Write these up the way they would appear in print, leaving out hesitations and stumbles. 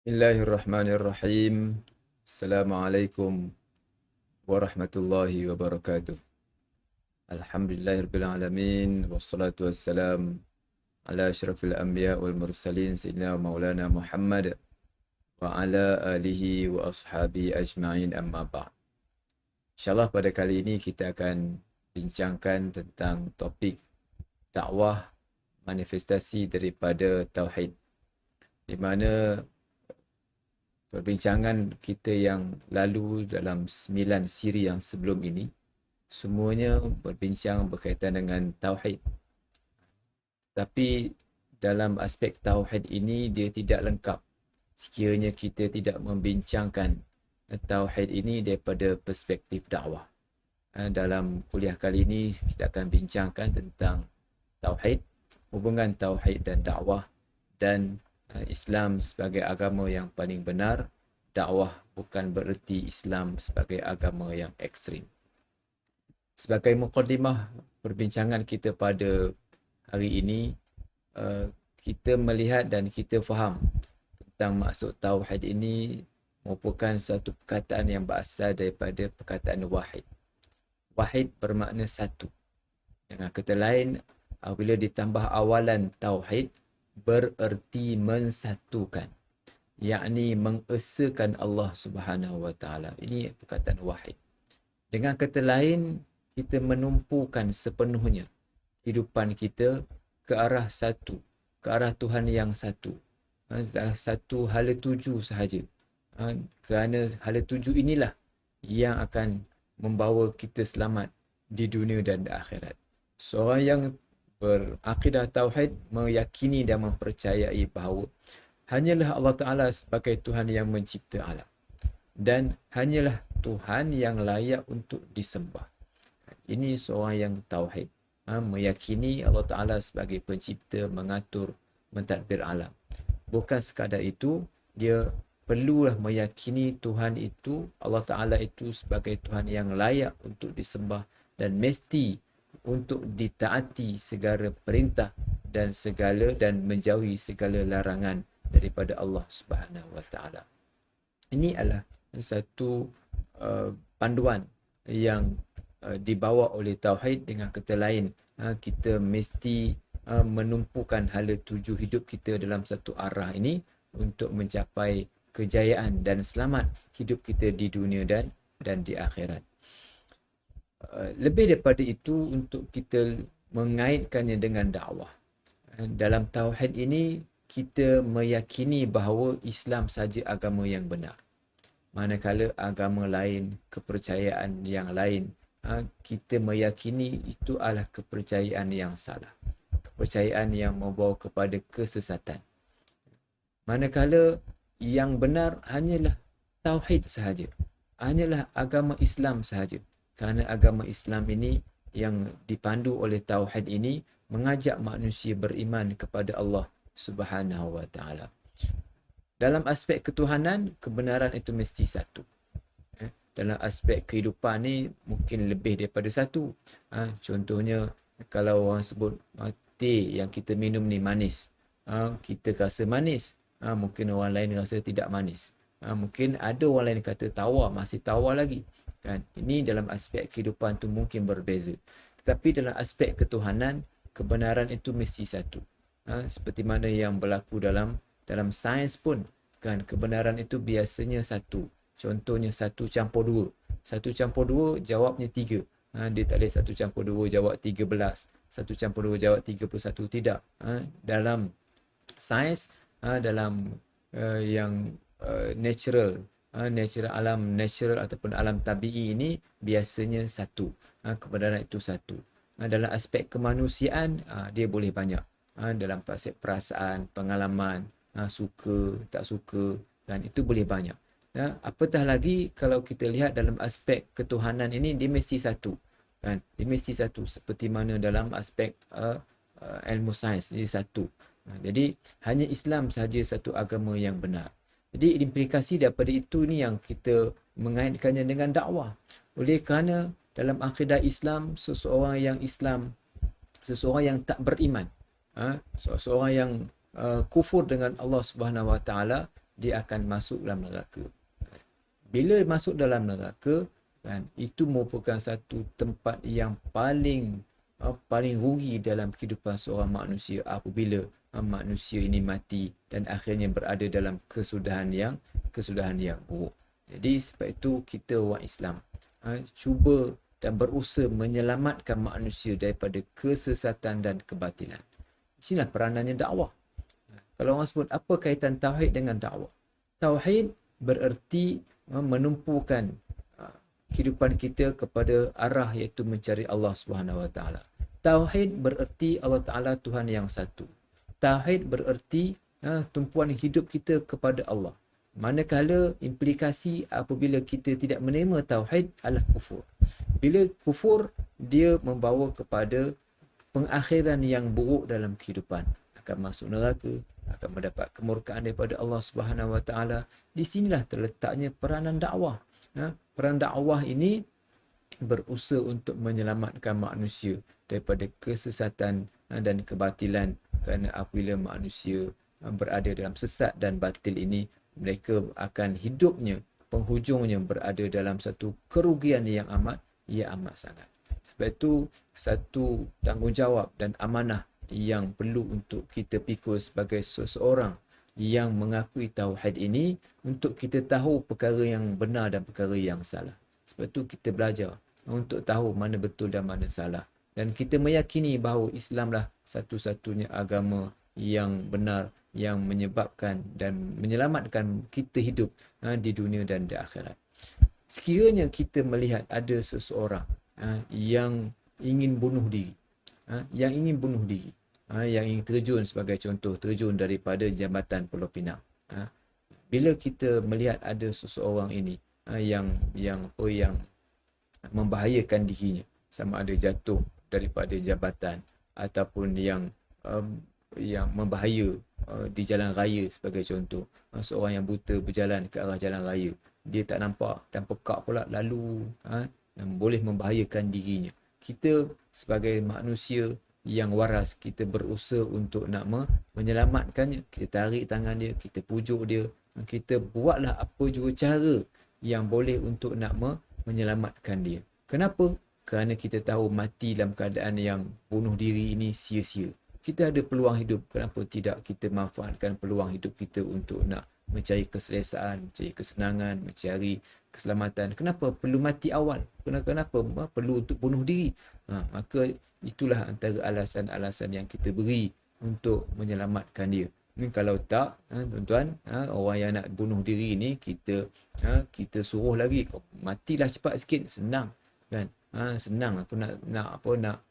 Bismillahirrahmanirrahim. Assalamualaikum warahmatullahi wabarakatuh. Alhamdulillahirabbil alamin wassalatu wassalam ala asyrafil anbiya wal mursalin sayyidina maulana Muhammad wa ala alihi wa ashabi ajma'in amma ba'd. InsyaAllah pada kali ini kita akan bincangkan tentang topik dakwah manifestasi daripada tauhid, di mana perbincangan kita yang lalu dalam 9 siri yang sebelum ini semuanya berbincang berkaitan dengan tauhid. Tapi dalam aspek tauhid ini dia tidak lengkap sekiranya kita tidak membincangkan tauhid ini daripada perspektif dakwah. Dalam kuliah kali ini kita akan bincangkan tentang tauhid, hubungan tauhid dan dakwah, dan Islam sebagai agama yang paling benar. Dakwah bukan bererti Islam sebagai agama yang ekstrim. Sebagai mukadimah perbincangan kita pada hari ini, kita melihat dan kita faham tentang maksud tauhid ini merupakan satu perkataan yang berasal daripada perkataan wahid. Wahid bermakna satu. Dengan kata lain, apabila ditambah awalan tauhid, bererti mensatukan, yakni mengesakan Allah Subhanahu wa taala. Ini perkataan wahid. Dengan kata lain, kita menumpukan sepenuhnya kehidupan kita ke arah satu, ke arah Tuhan yang satu. Satu hala tuju sahaja. Kerana hala tuju inilah yang akan membawa kita selamat di dunia dan di akhirat. Seorang yang berakidah tauhid meyakini dan mempercayai bahawa hanyalah Allah Ta'ala sebagai Tuhan yang mencipta alam, dan hanyalah Tuhan yang layak untuk disembah. Ini seorang yang tauhid, meyakini Allah Ta'ala sebagai pencipta, mengatur, mentadbir alam. Bukan sekadar itu, dia perlulah meyakini Tuhan itu, Allah Ta'ala itu sebagai Tuhan yang layak untuk disembah dan mesti untuk ditaati segala perintah dan menjauhi segala larangan daripada Allah Subhanahu wa taala. Ini adalah satu panduan yang dibawa oleh tauhid. Dengan kata lain, kita mesti menumpukan hala tuju hidup kita dalam satu arah ini untuk mencapai kejayaan dan selamat hidup kita di dunia dan di akhirat. Lebih daripada itu, untuk kita mengaitkannya dengan dakwah. Dalam tauhid ini, kita meyakini bahawa Islam saja agama yang benar. Manakala agama lain, kepercayaan yang lain, kita meyakini itu adalah kepercayaan yang salah. Kepercayaan yang membawa kepada kesesatan. Manakala yang benar hanyalah tauhid sahaja. Hanyalah agama Islam sahaja. Kerana agama Islam ini yang dipandu oleh tauhid ini mengajak manusia beriman kepada Allah Subhanahu wa taala. Dalam aspek ketuhanan, kebenaran itu mesti satu. Dalam aspek kehidupan ni mungkin lebih daripada satu. Contohnya, kalau orang sebut teh yang kita minum ni manis, kita rasa manis, mungkin orang lain rasa tidak manis. Mungkin ada orang lain kata tawar, masih tawar lagi. Kan? Ini dalam aspek kehidupan tu mungkin berbeza. Tetapi dalam aspek ketuhanan, kebenaran itu mesti satu. Seperti mana yang berlaku dalam sains pun, kan, kebenaran itu biasanya satu. Contohnya 1+2. 1+2 jawabnya 3. Dia tak boleh 1+2 jawab 13. 1+2 jawab 31. Tidak. Dalam sains, dalam yang natural ataupun alam tabi'i ini biasanya satu. Kebenaran itu satu. Dalam aspek kemanusiaan, dia boleh banyak. Dalam aspek perasaan, pengalaman, suka, tak suka, dan itu boleh banyak. Apatah lagi kalau kita lihat dalam aspek ketuhanan ini, dia mesti satu. Kan? Dia mesti satu. Seperti mana dalam aspek ilmu sains, dia satu. Jadi hanya Islam sahaja satu agama yang benar. Jadi implikasi daripada itu ni yang kita mengaitkannya dengan dakwah. Oleh kerana dalam akidah Islam, seseorang yang tak beriman, seseorang yang kufur dengan Allah Subhanahu Wa Taala, dia akan masuk dalam neraka. Bila masuk dalam neraka, kan, itu merupakan satu tempat yang paling rugi dalam kehidupan seorang manusia apabila manusia ini mati dan akhirnya berada dalam kesudahan yang buruk. Jadi sebab itu kita orang Islam cuba dan berusaha menyelamatkan manusia daripada kesesatan dan kebatilan. Di sinilah peranannya dakwah. Kalau orang sebut apa kaitan tauhid dengan dakwah? Tauhid bererti menumpukan kehidupan kita kepada arah iaitu mencari Allah Subhanahu Wa Taala. Tauhid bererti Allah Taala Tuhan yang satu. Tauhid bererti tumpuan hidup kita kepada Allah. Manakala implikasi apabila kita tidak menerima tauhid adalah kufur. Bila kufur, dia membawa kepada pengakhiran yang buruk dalam kehidupan. Akan masuk neraka, akan mendapat kemurkaan daripada Allah Subhanahu Wa Taala. Di sinilah terletaknya peranan dakwah. Peran dakwah ini berusaha untuk menyelamatkan manusia daripada kesesatan dan kebatilan, kerana apabila manusia berada dalam sesat dan batil ini, mereka akan hidupnya, penghujungnya berada dalam satu kerugian yang amat sangat. Sebab itu satu tanggungjawab dan amanah yang perlu untuk kita pikul sebagai seseorang yang mengakui tauhid ini, untuk kita tahu perkara yang benar dan perkara yang salah. Sebab itu kita belajar untuk tahu mana betul dan mana salah. Dan kita meyakini bahawa Islamlah satu-satunya agama yang benar, yang menyebabkan dan menyelamatkan kita hidup di dunia dan di akhirat. Sekiranya kita melihat ada seseorang yang ingin bunuh diri, yang ingin terjun, sebagai contoh, terjun daripada jambatan Pulau Pinang. Bila kita melihat ada seseorang ini yang membahayakan dirinya, sama ada jatuh daripada jabatan ataupun yang membahaya di jalan raya, sebagai contoh, seorang yang buta berjalan ke arah jalan raya, dia tak nampak dan pekak pula lalu, yang boleh membahayakan dirinya. Kita sebagai manusia yang waras, kita berusaha untuk nak menyelamatkannya. Kita tarik tangan dia, kita pujuk dia, kita buatlah apa jua cara yang boleh untuk nak menyelamatkan dia. Kenapa? Kerana kita tahu mati dalam keadaan yang bunuh diri ini sia-sia. Kita ada peluang hidup, kenapa tidak kita manfaatkan peluang hidup kita untuk nak mencari keselesaan, mencari kesenangan, mencari keselamatan. Kenapa perlu mati awal? Kenapa perlu untuk bunuh diri? Maka itulah antara alasan-alasan yang kita beri untuk menyelamatkan dia. Kalau tak, tuan-tuan, orang yang nak bunuh diri ni, kita suruh lagi, kau matilah cepat sikit, senang kan? Senang aku nak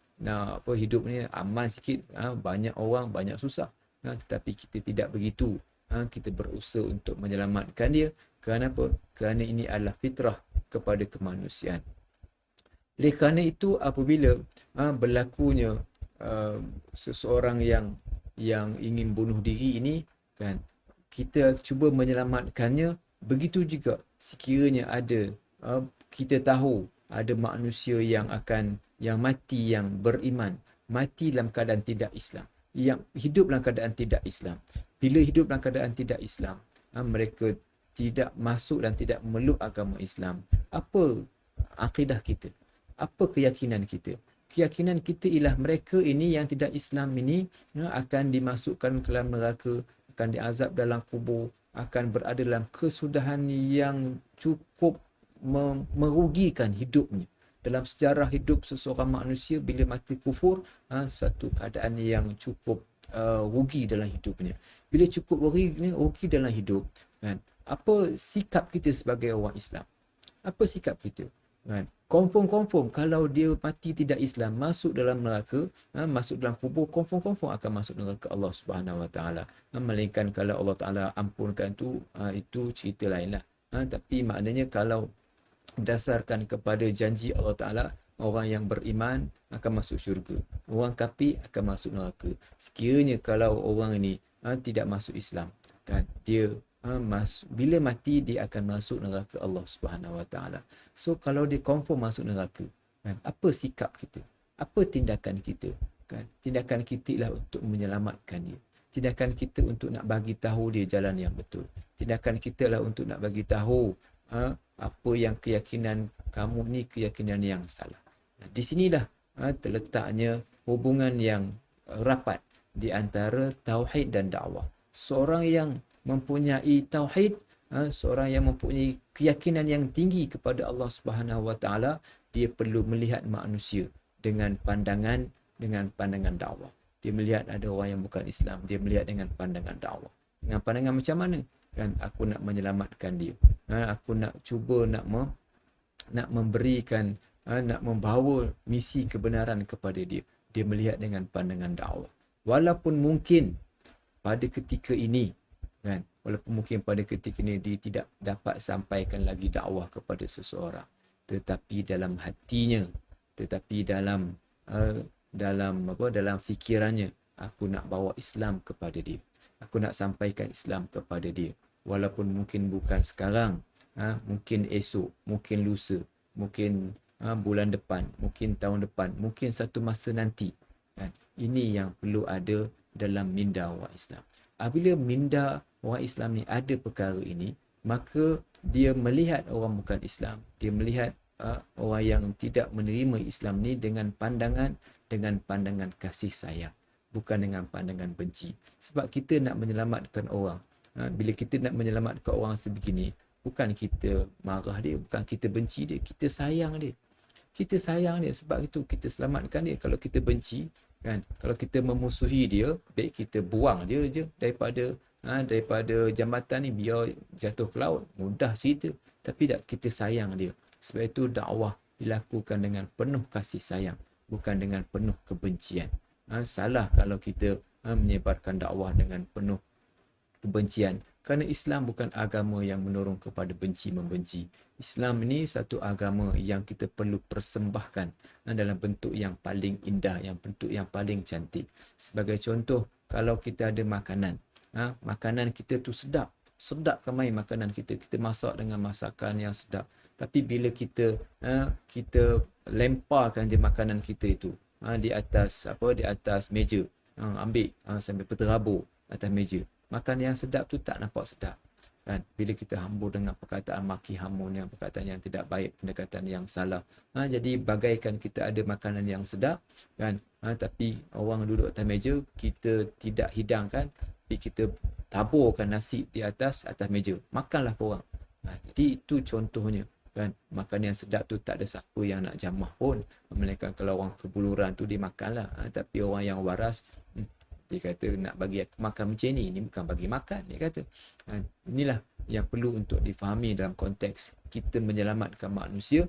hidup ni aman sikit, banyak orang, banyak susah. Tetapi kita tidak begitu. Kita berusaha untuk menyelamatkan dia. Kerana apa? Kerana ini adalah fitrah kepada kemanusiaan. Oleh kerana itu, apabila berlakunya seseorang yang ingin bunuh diri ini, kan, kita cuba menyelamatkannya. Begitu juga sekiranya ada, kita tahu ada manusia yang mati, yang beriman, mati dalam keadaan tidak Islam, yang hidup dalam keadaan tidak Islam. Bila hidup dalam keadaan tidak Islam, mereka tidak masuk dan tidak memeluk agama Islam. Apa akidah kita? Apa keyakinan kita? Keyakinan kita ialah mereka ini yang tidak Islam ini akan dimasukkan ke dalam neraka, akan diazab dalam kubur, akan berada dalam kesudahan yang cukup merugikan hidupnya. Dalam sejarah hidup seseorang manusia, bila mati kufur, satu keadaan yang cukup rugi dalam hidupnya. Bila cukup rugi dalam hidup, kan, apa sikap kita sebagai orang Islam? Apa sikap kita? Kan? Confirm kalau dia mati tidak Islam, masuk dalam neraka, masuk dalam kubur, confirm akan masuk neraka Allah Subhanahu Wa Taala. Melainkan kalau Allah Taala ampunkan itu cerita lain lah. Tapi maknanya kalau berdasarkan kepada janji Allah Taala, orang yang beriman akan masuk syurga, orang kafir akan masuk neraka. Sekiranya kalau orang ini tidak masuk Islam, kan, dia bila mati dia akan masuk neraka Allah Subhanahu Wa Taala. So kalau dia confirm masuk neraka, kan, apa sikap kita? Apa tindakan kita? Kan, tindakan kita ialah untuk menyelamatkan dia. Tindakan kita untuk nak bagi tahu dia jalan yang betul. Tindakan kita lah untuk nak bagi tahu apa yang keyakinan kamu ni keyakinan yang salah. Di sinilah terletaknya hubungan yang rapat di antara tauhid dan dakwah. Seorang yang mempunyai tauhid, seorang yang mempunyai keyakinan yang tinggi kepada Allah Subhanahu Wa Taala, dia perlu melihat manusia dengan pandangan dakwah. Dia melihat ada orang yang bukan Islam, dia melihat dengan pandangan dakwah. Dengan pandangan macam mana? Kan aku nak menyelamatkan dia. Aku nak cuba nak memberikan, nak membawa misi kebenaran kepada dia. Dia melihat dengan pandangan dakwah. Walaupun mungkin pada ketika ini, kan, dia tidak dapat sampaikan lagi dakwah kepada seseorang, tetapi dalam hatinya, dalam fikirannya, aku nak bawa Islam kepada dia. Aku nak sampaikan Islam kepada dia. Walaupun mungkin bukan sekarang, mungkin esok, mungkin lusa, mungkin bulan depan, mungkin tahun depan, mungkin satu masa nanti. Kan? Ini yang perlu ada dalam minda orang Islam. Apabila minda orang Islam ni ada perkara ini, maka dia melihat orang bukan Islam, dia melihat orang yang tidak menerima Islam ni dengan pandangan kasih sayang, bukan dengan pandangan benci. Sebab kita nak menyelamatkan orang. Bila kita nak menyelamatkan orang sebegini, bukan kita marah dia, bukan kita benci dia, kita sayang dia. Kita sayang dia, sebab itu kita selamatkan dia. Kalau kita benci, kan, kalau kita memusuhi dia, baik kita buang dia je daripada jambatan ni, biar jatuh ke laut, mudah cerita. Tapi tak, kita sayang dia. Sebab itu dakwah dilakukan dengan penuh kasih sayang, bukan dengan penuh kebencian. Salah kalau kita menyebarkan dakwah dengan penuh kebencian, kerana Islam bukan agama yang menurun kepada benci-membenci. Islam ini satu agama yang kita perlu persembahkan dalam bentuk yang paling indah, yang bentuk yang paling cantik. Sebagai contoh, kalau kita ada makanan, makanan kita tu sedap main makanan kita masak dengan masakan yang sedap. Tapi bila kita lemparkan je makanan kita itu di atas meja, ambil sampai berterabur atas meja, makan yang sedap tu tak nampak sedap, kan? Bila kita hambur dengan perkataan maki hamun, yang perkataan yang tidak baik, pendekatan yang salah, jadi bagaikan kita ada makanan yang sedap, kan? Tapi orang duduk atas meja, kita tidak hidangkan, tapi kita taburkan nasi di atas meja, makanlah korang. Jadi itu contohnya, kan? Makan yang sedap tu tak ada siapa yang nak jamah pun, melainkan kalau orang kebuluran tu dia makanlah. Tapi orang yang waras, dia kata nak bagi aku makan macam ni, ini bukan bagi makan, dia kata. Inilah yang perlu untuk difahami dalam konteks kita menyelamatkan manusia.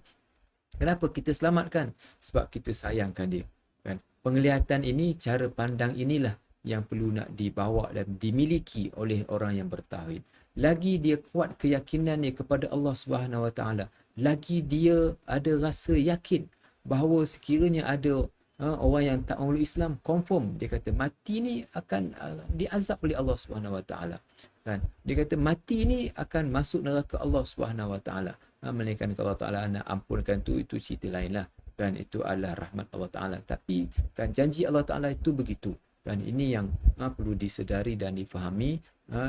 Kenapa kita selamatkan? Sebab kita sayangkan dia, kan? Penglihatan ini, cara pandang inilah yang perlu nak dibawa dan dimiliki oleh orang yang bertauhid. Lagi dia kuat keyakinan dia kepada Allah Subhanahu Wa Taala, lagi dia ada rasa yakin bahawa sekiranya ada orang yang tak memeluk Islam, confirm dia kata mati ni akan diazab oleh Allah Subhanahu Wa Taala, kan? Dia kata mati ni akan masuk neraka Allah Subhanahu Wa Taala. Melainkan kalau Allah Taala nak ampunkan tu, itu cerita lain lah, kan? Itu adalah rahmat Allah Taala. Tapi kan janji Allah Taala itu begitu, kan? Ini yang perlu disedari dan difahami,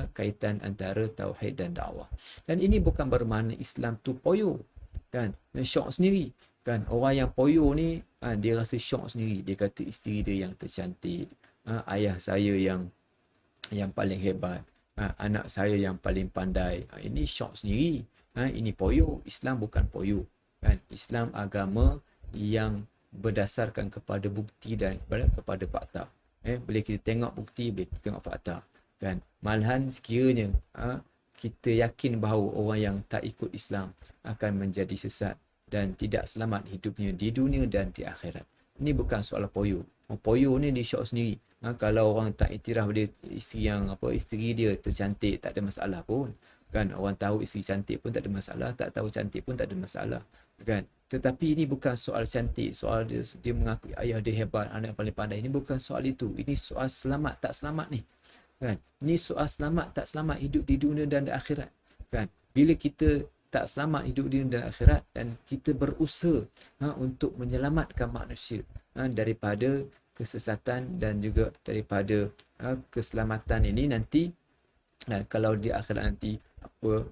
kaitan antara tauhid dan dakwah. Dan ini bukan bermakna Islam tu poyo, kan? Syok sendiri, kan? Orang yang poyo ni, dia rasa syok sendiri. Dia kata isteri dia yang tercantik, ayah saya yang paling hebat, anak saya yang paling pandai. Ini syok sendiri. Ini poyo. Islam bukan poyo, kan? Islam agama yang berdasarkan kepada bukti dan kepada fakta. Boleh kita tengok bukti, boleh kita tengok fakta, kan? Malahan sekiranya kita yakin bahawa orang yang tak ikut Islam akan menjadi sesat dan tidak selamat hidupnya di dunia dan di akhirat. Ini bukan soal poyo. Poyo ni dia syok sendiri. Kalau orang tak iktiraf dia isteri dia tercantik, tak ada masalah pun, kan? Orang tahu isteri cantik pun tak ada masalah, tak tahu cantik pun tak ada masalah, kan? Tetapi ini bukan soal cantik, soal dia mengaku ayah dia hebat, anak paling pandai. Ini bukan soal itu. Ini soal selamat tak selamat ni, kan? Ini soal selamat tak selamat hidup di dunia dan di akhirat, kan? Bila kita tak selamat hidup di dunia dan akhirat dan kita berusaha untuk menyelamatkan manusia daripada kesesatan dan juga daripada keselamatan ini nanti. Dan kalau di akhirat nanti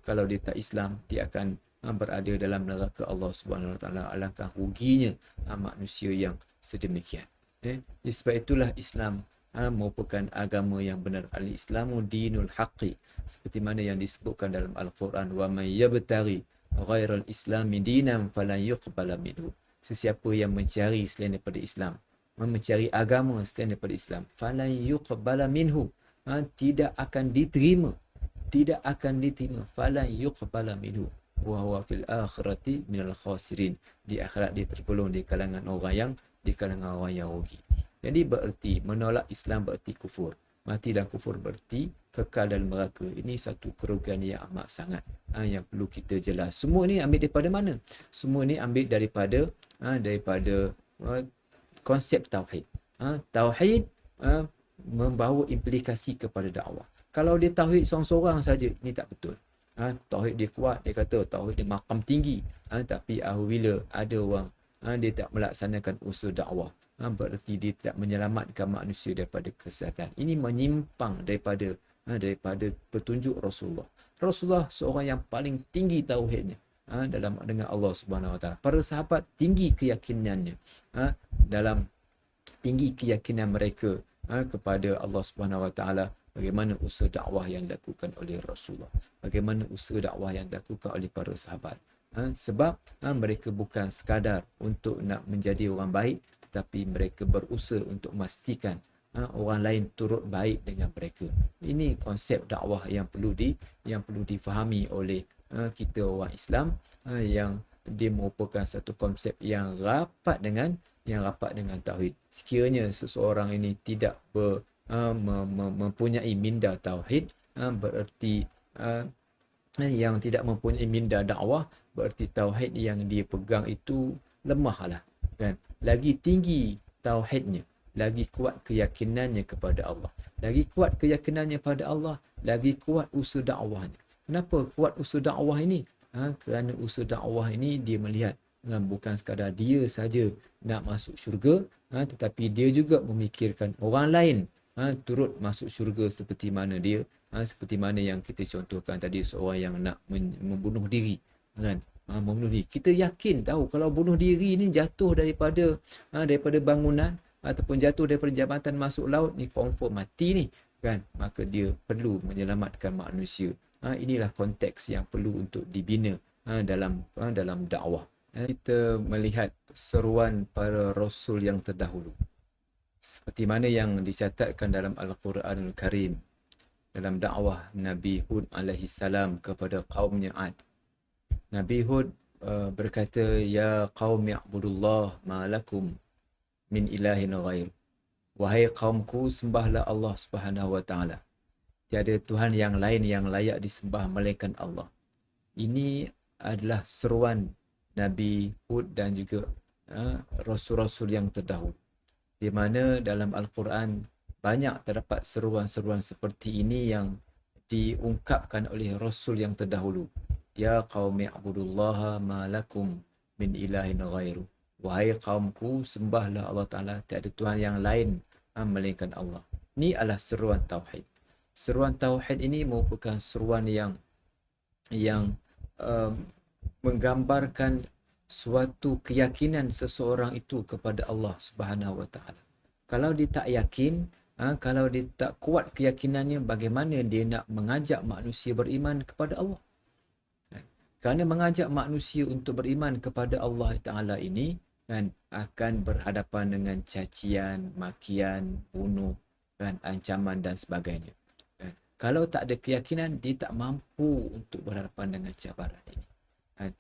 kalau dia tak Islam, dia akan berada dalam neraka Allah Subhanahu Wa Taala. Alangkah ruginya manusia yang sedemikian. Jadi sebab itulah Islam merupakan agama yang benar. Al-Islamu dinul haqqi, seperti mana yang disebutkan dalam Al-Quran, wa may yabtaghi ghairal islami dinan falan yuqbala minhu. Sesiapa yang mencari selain daripada Islam, mencari agama selain daripada Islam, falan yuqbala minhu, tidak akan diterima, tidak akan diterima. Falan yuqbala minhu wa huwa fil akhirati minal khasirin. Di akhirat dia tergolong di kalangan orang yang rugi. Jadi bererti menolak Islam bererti kufur. Mati dalam kufur bererti kekal dalam neraka. Ini satu kerugian yang amat sangat yang perlu kita jelas. Semua ni ambil daripada mana? Semua ni ambil daripada konsep tauhid. Tauhid membawa implikasi kepada dakwah. Kalau dia tauhid seorang-seorang saja, ini tak betul. Tauhid dia kuat, dia kata tauhid dia makam tinggi. Tapi apabila ada orang dia tak melaksanakan usaha dakwah, berarti dia tidak menyelamatkan manusia daripada kesesatan. Ini menyimpang daripada petunjuk Rasulullah. Rasulullah seorang yang paling tinggi tauhidnya dengan Allah Subhanahu Wa Taala. Para sahabat tinggi keyakinannya dalam tinggi keyakinan mereka kepada Allah Subhanahu Wa Taala. Bagaimana usaha dakwah yang dilakukan oleh Rasulullah, bagaimana usaha dakwah yang dilakukan oleh para sahabat. Sebab mereka bukan sekadar untuk nak menjadi orang baik, tetapi mereka berusaha untuk memastikan orang lain turut baik dengan mereka. Ini konsep dakwah yang perlu difahami oleh kita orang Islam, yang dia merupakan satu konsep yang rapat dengan tauhid. Sekiranya seseorang ini tidak mempunyai minda tauhid, bererti yang tidak mempunyai minda dakwah, bererti tauhid yang dia pegang itu lemahlah, kan? Lagi tinggi tauhidnya, lagi kuat keyakinannya kepada Allah. Lagi kuat keyakinannya pada Allah, lagi kuat usaha dakwahnya. Kenapa kuat usaha dakwah ini? Kerana usaha dakwah ini dia melihat bukan sekadar dia saja nak masuk syurga, tetapi dia juga memikirkan orang lain turut masuk syurga seperti mana dia. Seperti mana yang kita contohkan tadi, seorang yang nak membunuh diri, kan? Membunuh diri. Kita yakin tahu kalau bunuh diri ni jatuh daripada bangunan ataupun jatuh daripada jabatan masuk laut ni, confirm mati ni, kan? Maka dia perlu menyelamatkan manusia. Inilah konteks yang perlu untuk dibina dalam dakwah. Kita melihat seruan para rasul yang terdahulu, seperti mana yang dicatatkan dalam Al-Quranul Karim, dalam dakwah Nabi Hud alaihi salam kepada kaumnya Ad. Nabi Hud berkata, ya qaumi i'budullah ma lakum min ilahin ghair. Wahai kaumku, sembahlah Allah Subhanahu Wa Taala. Tiada Tuhan yang lain yang layak disembah melainkan Allah. Ini adalah seruan Nabi Hud dan juga rasul-rasul yang terdahulu, di mana dalam Al-Quran banyak terdapat seruan-seruan seperti ini yang diungkapkan oleh rasul yang terdahulu. Ya qaumi i'budullaha ma lakum min ilahin ghairu. Wahai kaumku, sembahlah Allah Ta'ala, tiada Tuhan yang lain melainkan Allah. Ini adalah seruan tauhid. Seruan tauhid ini merupakan seruan yang menggambarkan suatu keyakinan seseorang itu kepada Allah Subhanahu Wa Taala. Kalau dia tak yakin, kalau dia tak kuat keyakinannya, bagaimana dia nak mengajak manusia beriman kepada Allah? Kerana mengajak manusia untuk beriman kepada Allah Ta'ala ini, kan, akan berhadapan dengan cacian, makian, bunuh, kan, ancaman dan sebagainya. Kan. Kalau tak ada keyakinan, dia tak mampu untuk berhadapan dengan cabaran ini. Kan.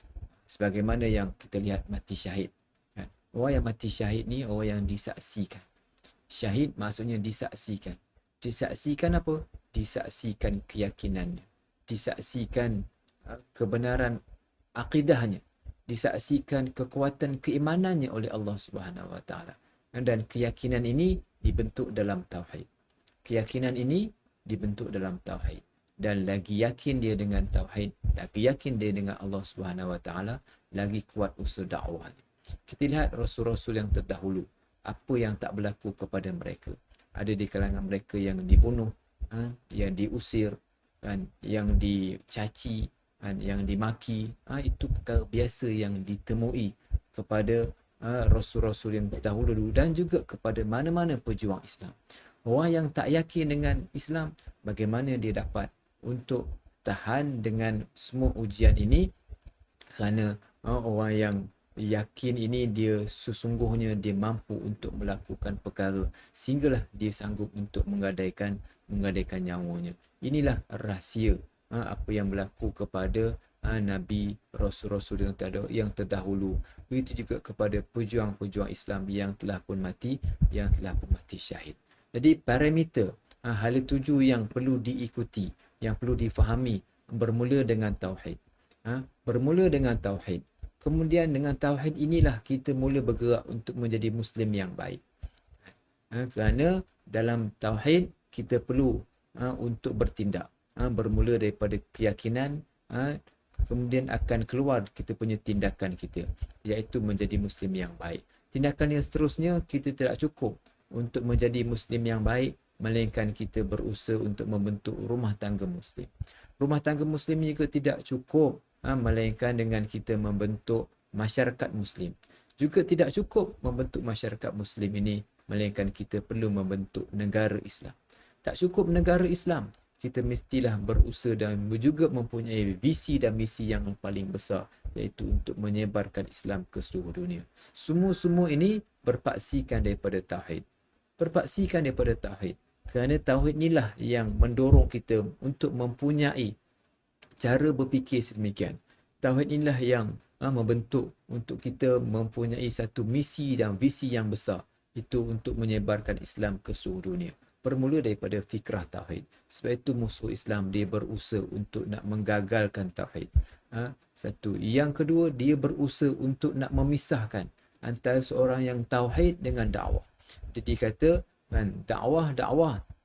Sebagaimana yang kita lihat mati syahid. Kan. Orang yang mati syahid ni orang yang disaksikan. Syahid maksudnya disaksikan. Disaksikan apa? Disaksikan keyakinannya. Disaksikan kebenaran akidahnya. Disaksikan kekuatan keimanannya oleh Allah Subhanahu Wa Taala. Dan keyakinan ini dibentuk dalam tauhid. Keyakinan ini dibentuk dalam tauhid. Dan lagi yakin dia dengan tauhid, lagi yakin dia dengan Allah Subhanahu Wa Taala, lagi kuat usaha dakwahnya. Kita lihat rasul-rasul yang terdahulu. apa yang tak berlaku kepada mereka. Ada di kalangan mereka yang dibunuh, yang diusir, yang dicaci, yang dimaki. Itu perkara biasa yang ditemui kepada rasul-rasul yang terdahulu dulu dan juga kepada mana-mana pejuang Islam. Orang yang tak yakin dengan Islam, bagaimana dia dapat untuk tahan dengan semua ujian ini? Kerana orang yang yakin ini dia sesungguhnya dia mampu untuk melakukan perkara sehinggalah dia sanggup untuk menggadaikan nyawanya. Inilah rahsia apa yang berlaku kepada Nabi, Rasul-Rasul yang terdahulu. Begitu juga kepada pejuang-pejuang Islam yang telah pun mati syahid. Jadi parameter hala tuju yang perlu diikuti, yang perlu difahami bermula dengan tauhid. Bermula dengan tauhid. Kemudian dengan tauhid inilah kita mula bergerak untuk menjadi Muslim yang baik. Kerana dalam tauhid kita perlu untuk bertindak. Bermula daripada keyakinan, kemudian akan keluar kita punya tindakan kita, iaitu menjadi Muslim yang baik. Tindakan yang seterusnya, kita tidak cukup untuk menjadi Muslim yang baik, melainkan kita berusaha untuk membentuk rumah tangga Muslim. Rumah tangga Muslim juga tidak cukup, melainkan dengan kita membentuk masyarakat Muslim. Juga tidak cukup membentuk masyarakat Muslim ini, melainkan kita perlu membentuk negara Islam. Tak cukup negara Islam, kita mestilah berusaha dan juga mempunyai visi dan misi yang paling besar, iaitu untuk menyebarkan Islam ke seluruh dunia. Semua ini berpaksikan daripada tauhid. Kerana tauhid inilah yang mendorong kita untuk mempunyai cara berfikir sedemikian. Tauhid inilah yang membentuk untuk kita mempunyai satu misi dan visi yang besar, itu untuk menyebarkan Islam ke seluruh dunia. Bermula daripada fikrah tauhid. Sebab itu musuh Islam dia berusaha untuk nak menggagalkan tauhid. Satu. Yang kedua, dia berusaha untuk nak memisahkan antara seorang yang tauhid dengan dakwah. Jadi kata dakwah,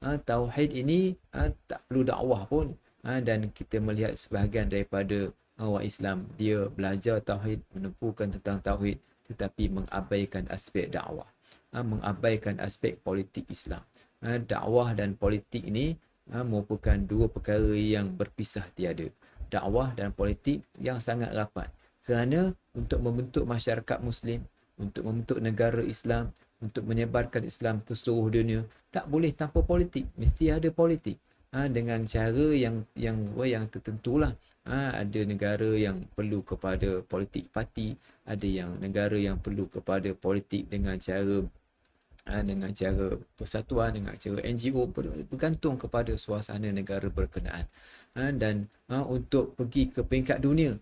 tauhid ini tak perlu dakwah pun. Dan kita melihat sebahagian daripada orang Islam, dia belajar tauhid, menempuhkan tentang tauhid, tetapi mengabaikan aspek dakwah, mengabaikan aspek politik Islam. Dakwah dan politik ini merupakan dua perkara yang berpisah tiada. Dakwah dan politik yang sangat rapat. Kerana untuk membentuk masyarakat Muslim, untuk membentuk negara Islam, untuk menyebarkan Islam ke seluruh dunia, tak boleh tanpa politik. Mesti ada politik. Dengan cara yang tertentulah. Ada negara yang perlu kepada politik parti, ada yang negara yang perlu kepada politik dengan cara persatuan, dengan cara NGO, bergantung kepada suasana negara berkenaan. Dan untuk pergi ke peringkat dunia,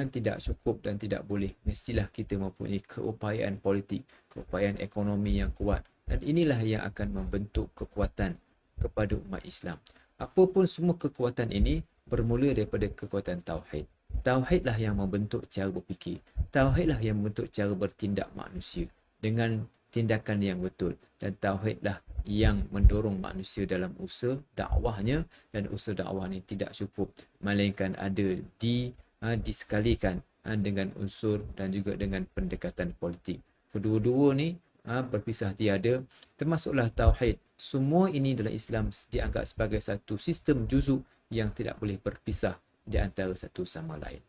tidak cukup dan tidak boleh. Mestilah kita mempunyai keupayaan politik, keupayaan ekonomi yang kuat. Dan inilah yang akan membentuk kekuatan kepada umat Islam. Apapun semua kekuatan ini bermula daripada kekuatan tauhid. Tauhidlah yang membentuk cara berfikir. Tauhidlah yang membentuk cara bertindak manusia dengan tindakan yang betul. Dan tauhidlah yang mendorong manusia dalam usaha dakwahnya, dan usaha dakwah ini tidak cukup, melainkan ada disekalikan dengan unsur dan juga dengan pendekatan politik. Kedua-dua ni berpisah tiada, termasuklah tauhid. Semua ini dalam Islam dianggap sebagai satu sistem juzuk yang tidak boleh berpisah di antara satu sama lain.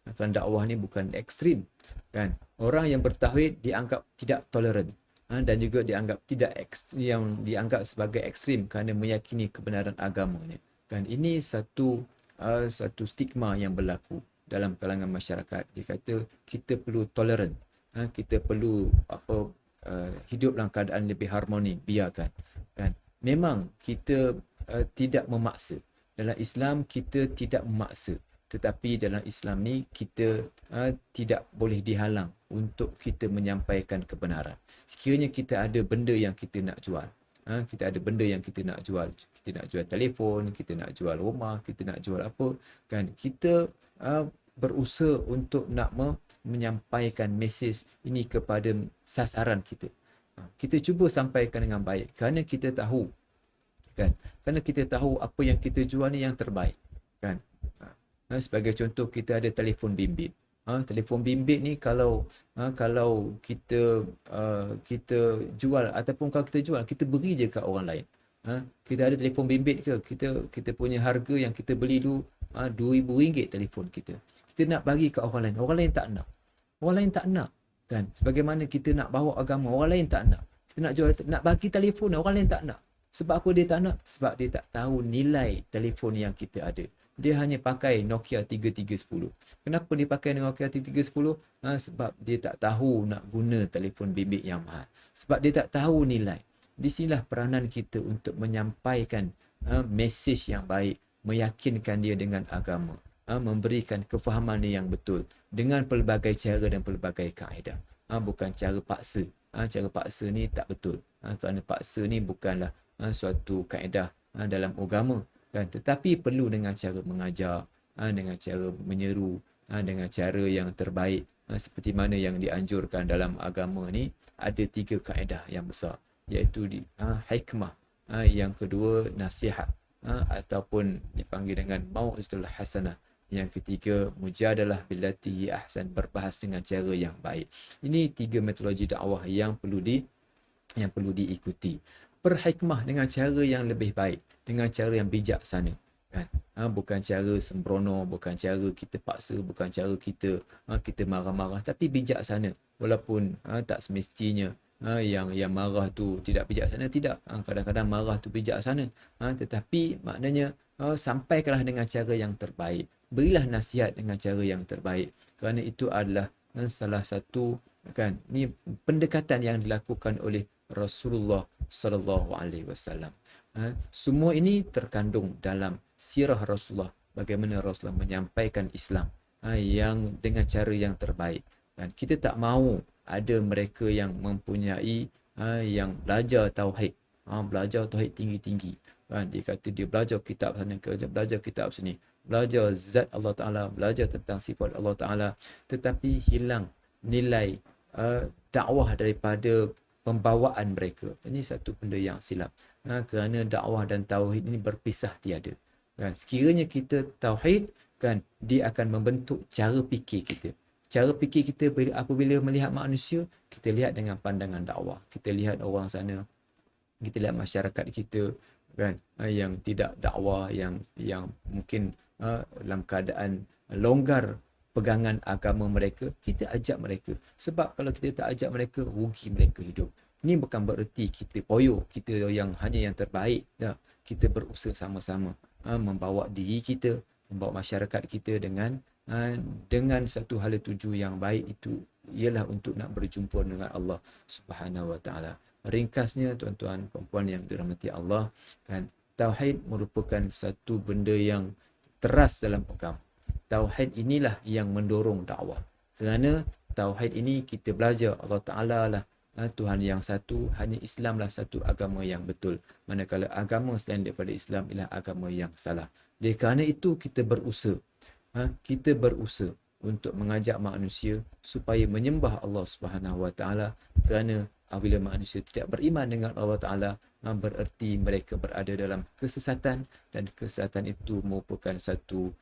Kerana dakwah ni bukan ekstrim, kan? Orang yang bertauhid dianggap tidak toleran, dan juga dianggap dianggap sebagai ekstrim kerana meyakini kebenaran agamanya. Kan ini satu stigma yang berlaku dalam kalangan masyarakat. Dia kata kita perlu toleran, kita perlu hidup dalam keadaan lebih harmoni, biarkan. Kan memang kita tidak memaksa. Dalam Islam kita tidak memaksa, tetapi dalam Islam ni kita tidak boleh dihalang untuk kita menyampaikan kebenaran. Sekiranya kita ada benda yang kita nak jual, kita ada benda yang kita nak jual telefon, kita nak jual rumah, kita nak jual apa, kan kita berusaha untuk nak menyampaikan mesej ini kepada sasaran kita. Kita cuba sampaikan dengan baik kerana kita tahu, kan, kerana kita tahu apa yang kita jual ni yang terbaik, kan. Sebagai contoh, kita ada telefon bimbit. Telefon bimbit ni kalau kita jual ataupun kalau kita jual, kita beri je kat orang lain. Kita ada telefon bimbit ke, kita punya harga yang kita beli dulu RM2,000 telefon kita. Kita nak bagi kat orang lain tak nak. Orang lain tak nak kan. Sebagaimana kita nak bawa agama, orang lain tak nak. Kita nak jual, nak bagi telefon, orang lain tak nak. Sebab apa dia tak nak? Sebab dia tak tahu nilai telefon yang kita ada. Dia hanya pakai Nokia 3310. Kenapa dia pakai Nokia 3310? Sebab dia tak tahu nak guna telefon bimbit yang mahal. Sebab dia tak tahu nilai. Di sinilah peranan kita untuk menyampaikan mesej yang baik, meyakinkan dia dengan agama, memberikan kefahaman yang betul dengan pelbagai cara dan pelbagai kaedah. Bukan cara paksa. Cara paksa ni tak betul. Kerana paksa ni bukanlah suatu kaedah dalam agama, kan? Tetapi perlu dengan cara mengajar, dengan cara menyeru, dengan cara yang terbaik, seperti mana yang dianjurkan dalam agama ni. Ada 3 kaedah yang besar, iaitu hikmah, yang kedua nasihat, ataupun dipanggil dengan mau'izatul hasanah, yang ketiga mujadalah billati ahsan, berbahas dengan cara yang baik. Ini 3 metodologi dakwah yang perlu diikuti. Berhikmah dengan cara yang lebih baik, dengan cara yang bijaksana, kan? Bukan cara sembrono, bukan cara kita paksa, bukan cara kita marah-marah, tapi bijaksana. Walaupun tak semestinya yang marah tu tidak bijaksana, tidak. Kadang-kadang marah tu bijaksana, tetapi maknanya sampaikanlah dengan cara yang terbaik. Berilah nasihat dengan cara yang terbaik, kerana itu adalah salah satu, kan, ni pendekatan yang dilakukan oleh Rasulullah sallallahu alaihi wasallam. Semua ini terkandung dalam sirah Rasulullah, bagaimana Rasulullah menyampaikan Islam yang dengan cara yang terbaik. Dan kita tak mahu ada mereka yang mempunyai yang belajar tauhid, belajar tauhid tinggi-tinggi, kan? Dia kata dia belajar kitab sana, belajar kitab sini, belajar zat Allah Ta'ala, belajar tentang sifat Allah Ta'ala, tetapi hilang nilai dakwah daripada pembawaan mereka. Ini satu benda yang silap, kerana dakwah dan tauhid ini berpisah tiada, kan? Sekiranya kita tauhid, kan, dia akan membentuk cara fikir kita. Cara fikir kita apabila melihat manusia, kita lihat dengan pandangan dakwah. Kita lihat orang sana, kita lihat masyarakat kita, kan, yang tidak dakwah, yang mungkin dalam keadaan longgar pegangan agama mereka, kita ajak mereka. Sebab kalau kita tak ajak mereka, rugi mereka hidup. Ini bukan bererti kita poyo, kita yang hanya yang terbaik. Kita berusaha sama-sama membawa diri kita, membawa masyarakat kita dengan satu hala tuju yang baik, itu ialah untuk nak berjumpa dengan Allah Subhanahu Wa Taala. Ringkasnya, tuan-tuan perempuan yang dirahmati Allah, kan, tauhid merupakan satu benda yang teras dalam agama. Tauhid inilah yang mendorong dakwah. Kerana tauhid ini kita belajar Allah Taala lah Tuhan yang satu, hanya Islamlah satu agama yang betul. Manakala agama selain daripada Islam ialah agama yang salah. Oleh kerana itu kita berusaha untuk mengajak manusia supaya menyembah Allah Subhanahu Wa Taala, kerana apabila manusia tidak beriman dengan Allah Taala, bererti mereka berada dalam kesesatan, dan kesesatan itu merupakan satu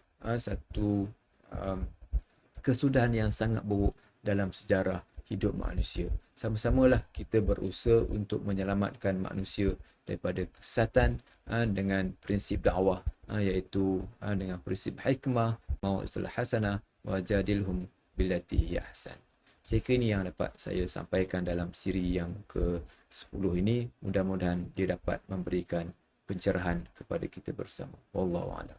kesudahan yang sangat buruk dalam sejarah hidup manusia. Sama-samalah kita berusaha untuk menyelamatkan manusia daripada kesesatan dengan prinsip dakwah, iaitu dengan prinsip hikmah, mau'izatul hasanah, wajadilhum billati hi ahsan. Saya kira ini yang dapat saya sampaikan dalam siri yang ke-10 ini. Mudah-mudahan dia dapat memberikan pencerahan kepada kita bersama. Wallahu a'lam.